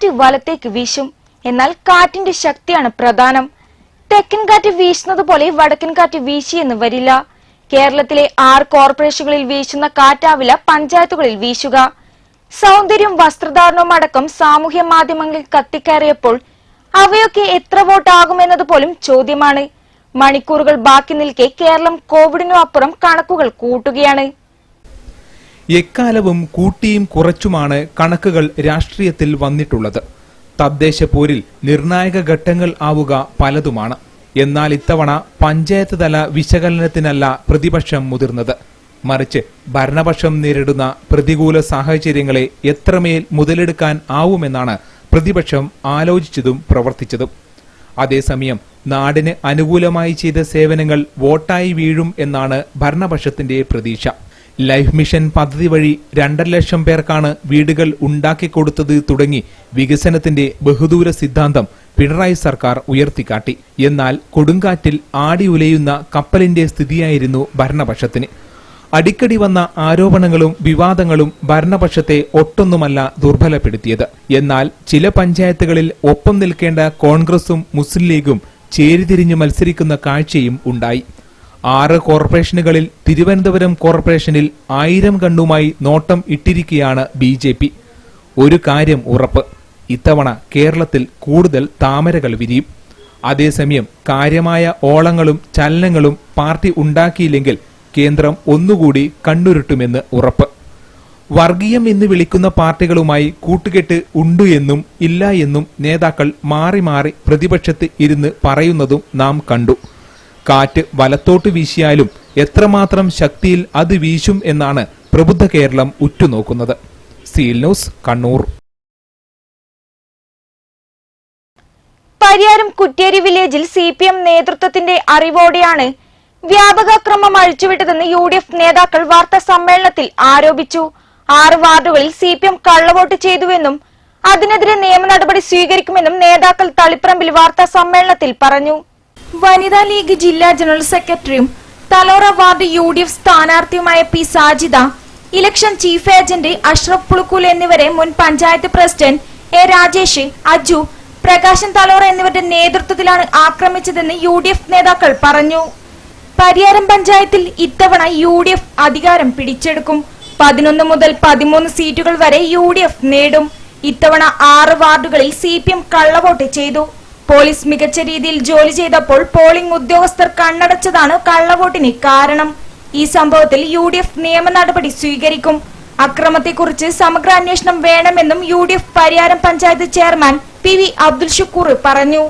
കാറ്റ് വലത്തേക്ക് വീശും. എന്നാൽ കാറ്റിന്റെ ശക്തിയാണ് പ്രധാനം. തെക്കൻ കാറ്റ് വീശുന്നത് പോലെ വടക്കൻ കാറ്റ് വീശിയെന്ന് വരില്ല. കേരളത്തിലെ 6 കോർപ്പറേഷനുകളിൽ വീശുന്ന കാറ്റാവില്ല പഞ്ചായത്തുകളിൽ വീശുക. സൗന്ദര്യം, വസ്ത്രധാരണവും അടക്കം സാമൂഹ്യ മാധ്യമങ്ങളിൽ കത്തിക്കയറിയപ്പോൾ അവയൊക്കെ എത്ര വോട്ടാകുമെന്നത് പോലും ചോദ്യമാണ്. മണിക്കൂറുകൾ ബാക്കി നിൽക്കെ കേരളം കോവിഡിനു അപ്പുറം കണക്കുകൾ കൂട്ടുകയാണ്. എക്കാലവും കൂട്ടിയും കുറച്ചുമാണ് കണക്കുകൾ രാഷ്ട്രീയത്തിൽ വന്നിട്ടുള്ളത്. തദ്ദേശ പോരിൽ നിർണായക ഘട്ടങ്ങൾ ആവുക പലതുമാണ്. എന്നാൽ ഇത്തവണ പഞ്ചായത്ത് തല വിശകലനത്തിനല്ല പ്രതിപക്ഷം മുതിർന്നത്. മറിച്ച് ഭരണപക്ഷം നേരിടുന്ന പ്രതികൂല സാഹചര്യങ്ങളെ എത്രമേൽ മുതലെടുക്കാൻ ആവുമെന്നാണ് പ്രതിപക്ഷം ആലോചിച്ചതും പ്രവർത്തിച്ചതും. അതേസമയം നാടിന് അനുകൂലമായി ചെയ്ത സേവനങ്ങൾ വോട്ടായി വീഴും എന്നാണ് ഭരണപക്ഷത്തിന്റെ പ്രതീക്ഷ. ലൈഫ് മിഷൻ പദ്ധതി വഴി 2.5 ലക്ഷം പേർക്കാണ് വീടുകൾ ഉണ്ടാക്കിക്കൊടുത്തത് തുടങ്ങി വികസനത്തിന്റെ ബഹുദൂര സിദ്ധാന്തം പിണറായി സർക്കാർ ഉയർത്തിക്കാട്ടി. എന്നാൽ കൊടുങ്കാറ്റിൽ ആടിയുലയുന്ന കപ്പലിന്റെ സ്ഥിതിയായിരുന്നു ഭരണപക്ഷത്തിന്. അടിക്കടി വന്ന ആരോപണങ്ങളും വിവാദങ്ങളും ഭരണപക്ഷത്തെ ഒട്ടൊന്നുമല്ല ദുർബലപ്പെടുത്തിയത്. എന്നാൽ ചില പഞ്ചായത്തുകളിൽ ഒപ്പം നിൽക്കേണ്ട കോൺഗ്രസും മുസ്ലിം ലീഗും ചേരിതിരിഞ്ഞു മത്സരിക്കുന്ന കാഴ്ചയും ഉണ്ടായി. 6 കോർപ്പറേഷനുകളിൽ തിരുവനന്തപുരം കോർപ്പറേഷനിൽ 1000 കണ്ണുമായി നോട്ടം ഇട്ടിരിക്കുകയാണ് BJP. ഒരു കാര്യം ഉറപ്പ്, ഇത്തവണ കേരളത്തിൽ കൂടുതൽ താമരകൾ വിരിയും. അതേസമയം കാര്യമായ ഓളങ്ങളും ചലനങ്ങളും പാർട്ടി ഉണ്ടാക്കിയില്ലെങ്കിൽ കേന്ദ്രം ഒന്നുകൂടി കണ്ണുരുട്ടുമെന്ന് ഉറപ്പ്. വർഗീയം എന്ന് വിളിക്കുന്ന പാർട്ടികളുമായി കൂട്ടുകെട്ട് ഉണ്ടു എന്നും ഇല്ല എന്നും നേതാക്കൾ മാറി മാറി പ്രതിപക്ഷത്ത് ഇരുന്ന് പറയുന്നതും നാം കണ്ടു. കാറ്റ് വലത്തോട്ട് വീശിയാലും എത്രമാത്രം ശക്തിയിൽ അത് വീശും എന്നാണ് പ്രബുദ്ധ കേരളം ഉറ്റുനോക്കുന്നത്. Seal News, Kannur. പരിയാരം കുറ്റ്യേരി വില്ലേജിൽ CPM നേതൃത്വത്തിന്റെ അറിവോടെയാണ് വ്യാപകാക്രമം അഴിച്ചുവിട്ടതെന്ന് UDF നേതാക്കൾ വാർത്താ സമ്മേളനത്തിൽ ആരോപിച്ചു. 6 വാർഡുകളിൽ CPM കള്ളവോട്ട് ചെയ്തുവെന്നും അതിനെതിരെ നിയമ നടപടി സ്വീകരിക്കുമെന്നും നേതാക്കൾ തളിപ്പറമ്പിൽ വാർത്താ സമ്മേളനത്തിൽ പറഞ്ഞു. വനിതാ ലീഗ് ജില്ലാ ജനറൽ സെക്രട്ടറിയും തലോറ വാർഡ് UDF സ്ഥാനാർത്ഥിയുമായ P. Sajida, election chief agent Ashraf Pulukkool എന്നിവരെ മുൻ പഞ്ചായത്ത് പ്രസിഡന്റ് A. രാജേഷ്, അജു, പ്രകാശൻ തലോറ എന്നിവരുടെ നേതൃത്വത്തിലാണ് ആക്രമിച്ചതെന്ന് UDF നേതാക്കൾ പറഞ്ഞു. പരിയാരം പഞ്ചായത്തിൽ ഇത്തവണ UDF അധികാരം പിടിച്ചെടുക്കും. 11 മുതൽ 13 സീറ്റുകൾ വരെ UDF നേടും. ഇത്തവണ 6 വാർഡുകളിൽ CPM കള്ളവോട്ട് ചെയ്തു. പോലീസ് മികച്ച രീതിയിൽ ജോലി ചെയ്തപ്പോൾ പോളിംഗ് ഉദ്യോഗസ്ഥർ കണ്ണടച്ചതാണ് കള്ളവോട്ടിന് കാരണം. ഈ സംഭവത്തിൽ UDF നിയമ നടപടി സ്വീകരിക്കും. അക്രമത്തെക്കുറിച്ച് സമഗ്ര അന്വേഷണം വേണമെന്നും UDF Pariyaram panchayat chairman PV Abdul Shukoor പറഞ്ഞു.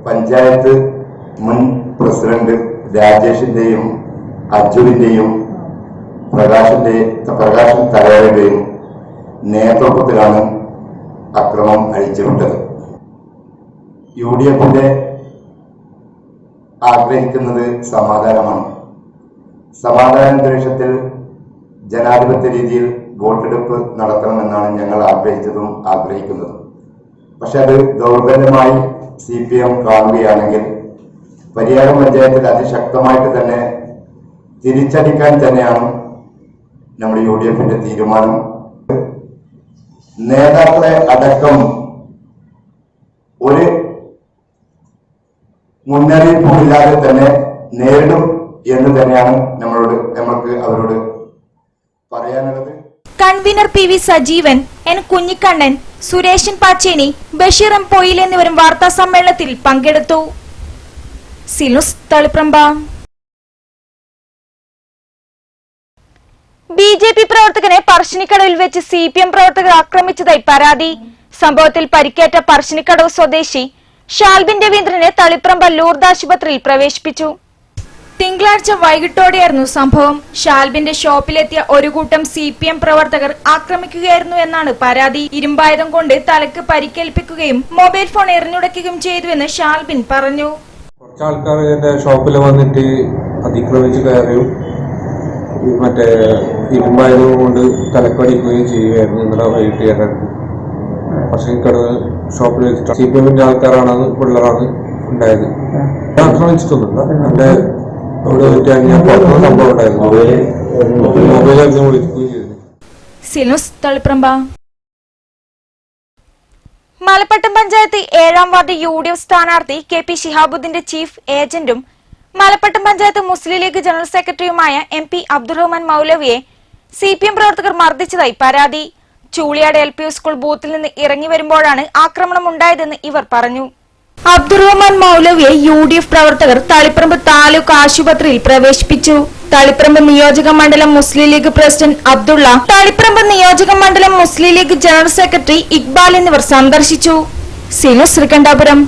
പഞ്ചായത്ത് മുൻ പ്രസിഡന്റ് രാജേഷിന്റെയും അജുവിന്റെയും പ്രകാശൻ തലവരുടെയും നേതൃത്വത്തിലാണ് അക്രമം അഴിച്ചുവിട്ടത്. UDF ആഗ്രഹിക്കുന്നത് സമാധാനമാണ്. സമാധാനാന്തരീക്ഷത്തിൽ ജനാധിപത്യ രീതിയിൽ വോട്ടെടുപ്പ് നടത്തണമെന്നാണ് ഞങ്ങൾ ആഗ്രഹിക്കുന്നതും. പക്ഷെ അത് ദൗർബല്യമായി CPM കാണുകയാണെങ്കിൽ പരിയാരം പഞ്ചായത്തിൽ അതിശക്തമായിട്ട് തന്നെ തിരിച്ചടിക്കാൻ തന്നെയാണ് നമ്മുടെ UDFന്റെ തീരുമാനം. നേതാക്കളെ അടക്കം ഒരു മുന്നറിയിപ്പുമില്ലാതെ തന്നെ നേരിടും എന്ന് തന്നെയാണ് നമ്മൾക്ക് അവരോട് പറയാനുള്ളത്. Convener PV Sajeevan, N. Kunhikannan, Sureshan Pacheni, Basheer M. Poyil എന്നിവരും വാർത്താ സമ്മേളനത്തിൽ പങ്കെടുത്തു. സിലുസ്, തളിപ്രമ്പ. BJP പ്രവർത്തകനെ പറശ്ശിനിക്കടവിൽ വെച്ച് CPM പ്രവർത്തകർ ആക്രമിച്ചതായി പരാതി. സംഭവത്തിൽ പരിക്കേറ്റ പറശ്ശിനിക്കടവ് സ്വദേശി ഷാൽബിൻ രവീന്ദ്രനെ തളിപ്രമ്പ ലൂർദ് ആശുപത്രിയിൽ പ്രവേശിപ്പിച്ചു. തിങ്കളാഴ്ച വൈകിട്ടോടെയായിരുന്നു സംഭവം. ഷാൽബിന്റെ ഷോപ്പിലെത്തിയ ഒരു കൂട്ടം CPM പ്രവർത്തകർ ആക്രമിക്കുകയായിരുന്നു എന്നാണ് പരാതി. ഇരുമ്പായുധം കൊണ്ട് തലക്ക് പരിക്കേൽപ്പിക്കുകയും മൊബൈൽ ഫോൺ എറിഞ്ഞുടയ്ക്കുകയും ചെയ്തുവെന്ന് ഷാൽബിൻ പറഞ്ഞു. കുറച്ച് ആൾക്കാർ എന്റെ ഷോപ്പിൽ വന്നിട്ട് അതിക്രമിച്ച് കയറിയും മറ്റേ ഇരുമ്പായുധം കൊണ്ട് തലക്കടിക്കുകയും ചെയ്യുകയായിരുന്നു. ഇന്നലെ വൈകിട്ട് പറശ്ശിനിക്കടവ് ഷോപ്പിൽ വെച്ചിട്ട് CPMന്റെ ആൾക്കാരാണ്, പിള്ളേരാണ് ഉണ്ടായത്. ആക്രമിച്ചിട്ടൊന്നുമില്ല. എന്റെ അവിടെ വെച്ച് സംഭവം ഉണ്ടായിരുന്നു. മൊബൈൽ വിളിക്കുകയും ചെയ്തു. മലപ്പട്ടം പഞ്ചായത്ത് 7-ാം വാർഡ് UDF സ്ഥാനാർത്ഥി KP ശിഹാബുദ്ദീന്റെ ചീഫ് ഏജന്റും മലപ്പട്ടം പഞ്ചായത്ത് മുസ്ലിം ലീഗ് ജനറൽ സെക്രട്ടറിയുമായ MP അബ്ദുറഹ്മാൻ മൗലവിയെ CPM പ്രവർത്തകർ മർദ്ദിച്ചതായി പരാതി. ചൂളിയാട് LP സ്കൂൾ ബൂത്തിൽ നിന്ന് ഇറങ്ങി വരുമ്പോഴാണ് ആക്രമണം ഉണ്ടായതെന്ന് ഇവർ പറഞ്ഞു. അബ്ദുറഹ്മാൻ മൗലവിയെ UDF പ്രവർത്തകർ തളിപ്പറമ്പ് താലൂക്ക് ആശുപത്രിയിൽ പ്രവേശിപ്പിച്ചു. തളിപ്പറമ്പ് നിയോജക മണ്ഡലം മുസ്ലിം ലീഗ് പ്രസിഡന്റ് അബ്ദുള്ള, തളിപ്പറമ്പ് നിയോജക മണ്ഡലം മുസ്ലിം ലീഗ് ജനറൽ സെക്രട്ടറി ഇക്ബാൽ എന്നിവർ സന്ദർശിച്ചു. സിനു ശ്രീകണ്ഠാപുരം.